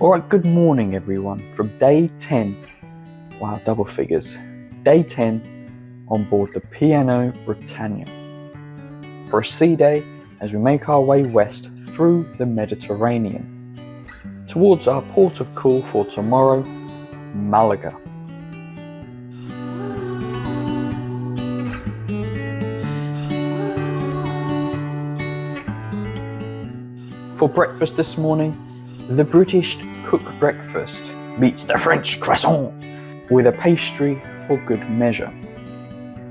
Alright, good morning everyone from day 10, wow, double figures, day 10 on board the P&O Britannia for a sea day as we make our way west through the Mediterranean towards our port of call for tomorrow, Malaga. For breakfast this morning, the British cook breakfast meets the French croissant with a pastry for good measure.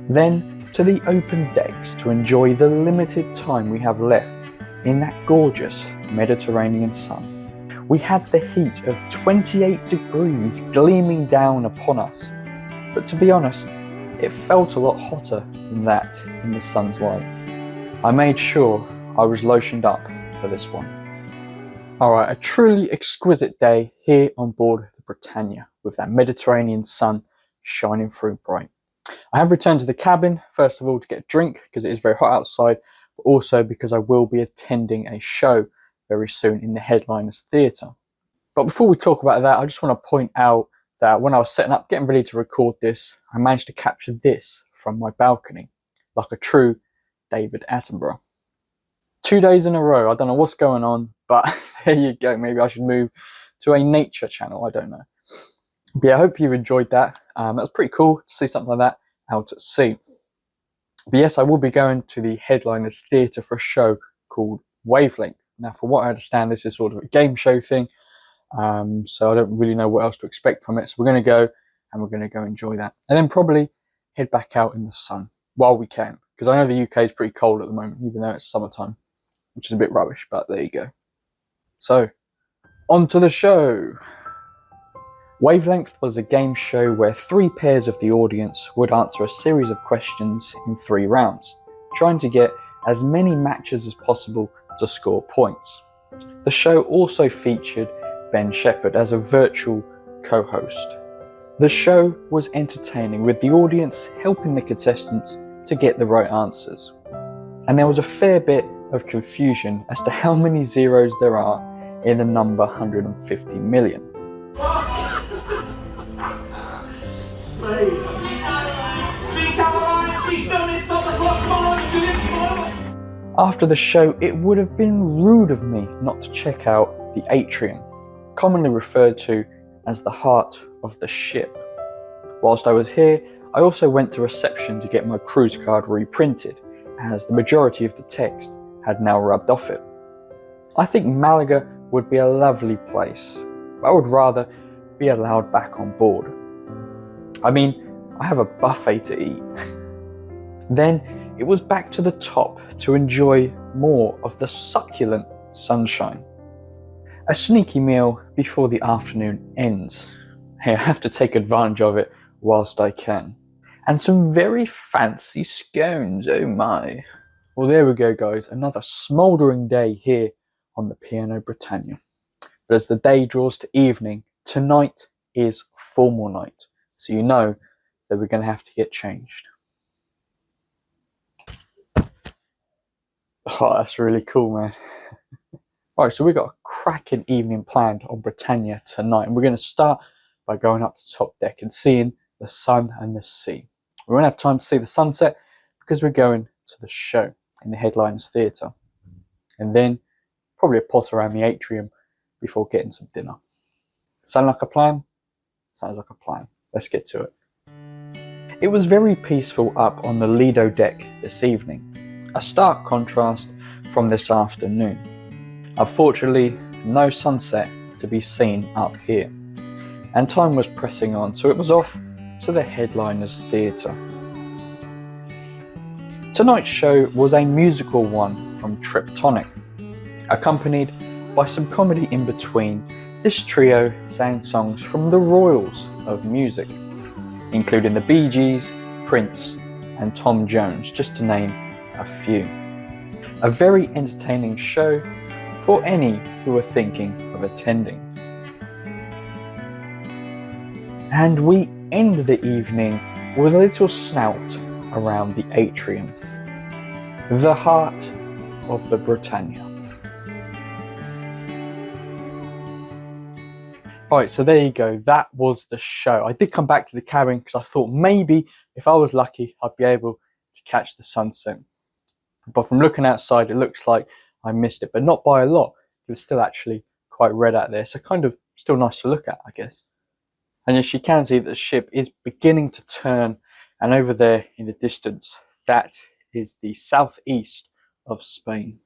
Then to the open decks to enjoy the limited time we have left in that gorgeous Mediterranean sun. We had the heat of 28 degrees gleaming down upon us, but to be honest, it felt a lot hotter than that in the sun's light. I made sure I was lotioned up for this one. Alright, a truly exquisite day here on board the Britannia with that Mediterranean sun shining through bright. I have returned to the cabin, first of all to get a drink because it is very hot outside, but also because I will be attending a show very soon in the Headliners Theatre. But before we talk about that, I just want to point out that when I was setting up, getting ready to record this, I managed to capture this from my balcony, like a true David Attenborough. 2 days in a row, I don't know what's going on, but there you go. Maybe I should move to a nature channel, I don't know. But yeah, I hope you've enjoyed that. That was pretty cool to see something like that out at sea. But yes, I will be going to the Headliners Theatre for a show called Wavelength. Now, from what I understand, this is sort of a game show thing, so I don't really know what else to expect from it. So we're going to go and we're going to go enjoy that. And then probably head back out in the sun while we can, because I know the UK is pretty cold at the moment, even though it's summertime, which is a bit rubbish, but there you go. So, on to the show. Wavelength was a game show where 3 pairs of the audience would answer a series of questions in 3 rounds, trying to get as many matches as possible to score points. The show also featured Ben Sheppard as a virtual co-host. The show was entertaining, with the audience helping the contestants to get the right answers. And there was a fair bit of confusion as to how many zeros there are in the number 150 million. After the show, it would have been rude of me not to check out the atrium, commonly referred to as the heart of the ship. Whilst I was here, I also went to reception to get my cruise card reprinted, as the majority of the text had now rubbed off it. I think Malaga would be a lovely place, but I would rather be allowed back on board. I mean, I have a buffet to eat. Then it was back to the top to enjoy more of the succulent sunshine. A sneaky meal before the afternoon ends. Hey, I have to take advantage of it whilst I can. And some very fancy scones, oh my. Well, there we go, guys. Another smouldering day here on the P&O Britannia. But as the day draws to evening, tonight is formal night. So you know that we're going to have to get changed. Oh, that's really cool, man. Alright, so we've got a cracking evening planned on Britannia tonight. And we're going to start by going up to top deck and seeing the sun and the sea. We won't have time to see the sunset because we're going to the show in the Headliners Theatre. And then probably a pot around the atrium before getting some dinner. Sound like a plan? Sounds like a plan. Let's get to it. It was very peaceful up on the Lido deck this evening, a stark contrast from this afternoon. Unfortunately, no sunset to be seen up here, and time was pressing on, so it was off to the Headliners Theatre. Tonight's show was a musical one from Triptonic, accompanied by some comedy in between. This trio sang songs from the royals of music, including the Bee Gees, Prince and Tom Jones, just to name a few. A very entertaining show for any who are thinking of attending. And we end the evening with a little snout around the atrium. The Heart of the Britannia. Right, so there you go. That was the show. I did come back to the cabin because I thought maybe if I was lucky, I'd be able to catch the sunset. But from looking outside, it looks like I missed it, but not by a lot. It's still actually quite red out there, so kind of still nice to look at, I guess. And yes, you can see that the ship is beginning to turn, and over there in the distance, that is the southeast of Spain.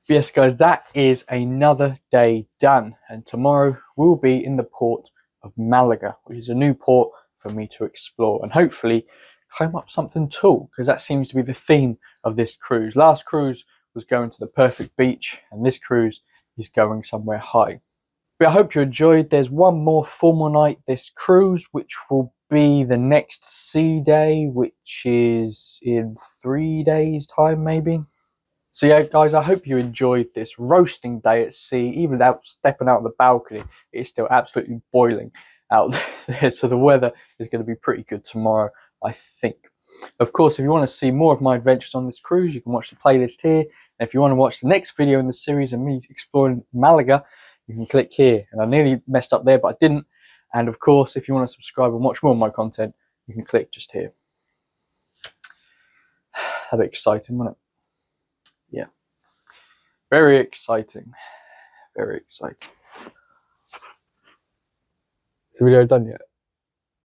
But yes, guys, that is another day done, and tomorrow we'll be in the port of Malaga, which is a new port for me to explore and hopefully climb up something tall, because that seems to be the theme of this cruise. Last cruise was going to the perfect beach, and this cruise is going somewhere high. But I hope you enjoyed. There's one more formal night this cruise, which will be the next sea day, which is in 3 days' time, maybe. So yeah, guys, I hope you enjoyed this roasting day at sea. Even without stepping out of the balcony, it's still absolutely boiling out there. So the weather is going to be pretty good tomorrow, I think. Of course, if you want to see more of my adventures on this cruise, you can watch the playlist here. And if you want to watch the next video in the series of me exploring Malaga, you can click here. And I nearly messed up there, but I didn't. And of course, if you want to subscribe and watch more of my content, you can click just here. A bit exciting, wasn't it? Yeah. Very exciting. Very exciting. Is the video done yet?